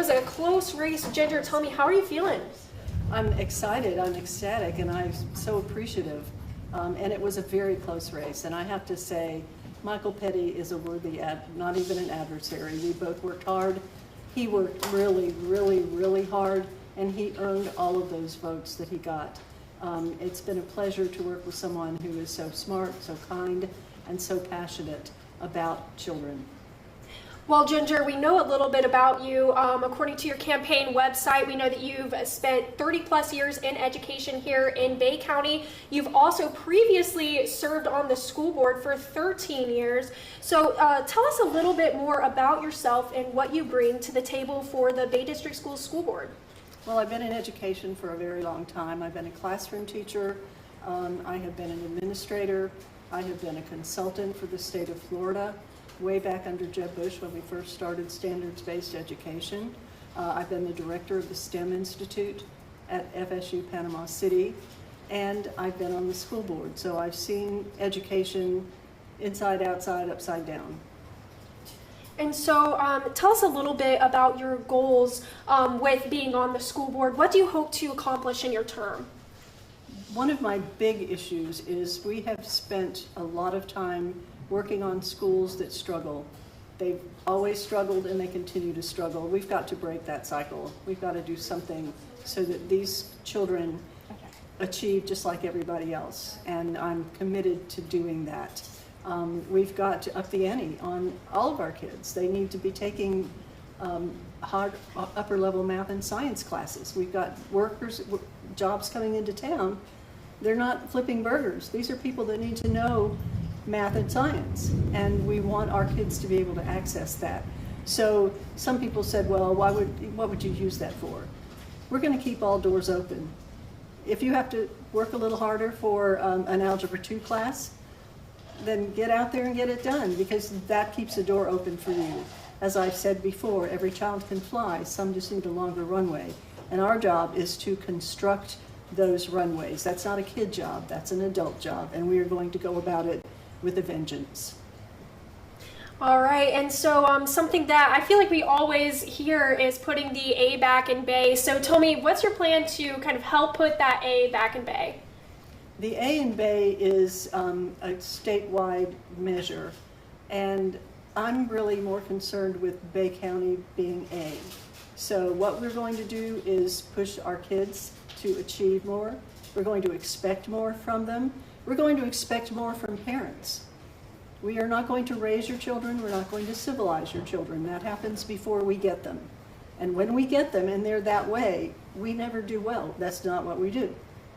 was a close race. Ginger, tell me, how are you feeling? I'm excited, I'm ecstatic, and I'm so appreciative. And it was a very close race, and I have to say, Michael Petty is a worthy, not even an adversary. We both worked hard. He worked really, really, really hard, and he earned all of those votes that he got. It's been a pleasure to work with someone who is so smart, so kind, and so passionate about children. Well, Ginger, we know a little bit about you. According to your campaign website, we know that you've spent 30 plus years in education here in Bay County. You've also previously served on the school board for 13 years. So tell us a little bit more about yourself and what you bring to the table for the Bay District Schools School Board. Well, I've been in education for a very long time. I've been a classroom teacher. I have been an administrator. I have been a consultant for the state of Florida, way back under Jeb Bush when we first started standards-based education. I've been the director of the STEM Institute at FSU Panama City, and I've been on the school board. So I've seen education inside, outside, upside down. And so tell us a little bit about your goals with being on the school board. What do you hope to accomplish in your term? One of my big issues is we have spent a lot of time working on schools that struggle. They've always struggled and they continue to struggle. We've got to break that cycle. We've got to do something so that these children achieve just like everybody else. And I'm committed to doing that. We've got to up the ante on all of our kids. They need to be taking hard upper level math and science classes. We've got jobs coming into town. They're not flipping burgers. These are people that need to know math and science, and we want our kids to be able to access that. So some people said, well, what would you use that for? We're going to keep all doors open. If you have to work a little harder for an Algebra 2 class, then get out there and get it done, because that keeps the door open for you. As I've said before, every child can fly, some just need a longer runway. And our job is to construct those runways. That's not a kid job, that's an adult job, and we are going to go about it with a vengeance. All right, and so something that I feel like we always hear is putting the A back in Bay. So tell me, what's your plan to kind of help put that A back in Bay? The A in Bay is a statewide measure, and I'm really more concerned with Bay County being A. So what we're going to do is push our kids to achieve more. We're going to expect more from them. We're going to expect more from parents. We are not going to raise your children. We're not going to civilize your children. That happens before we get them. And when we get them and they're that way, we never do well. That's not what we do.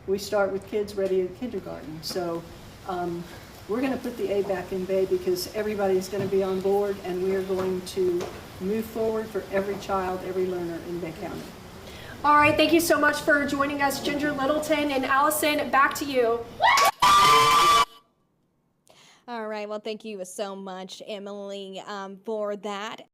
We start with kids ready in kindergarten. So we're going to put the A back in Bay because everybody's going to be on board, and we are going to move forward for every child, every learner in Bay County. All right, thank you so much for joining us, Ginger Littleton. And Allison, back to you. All right, well, thank you so much, Emily, for that.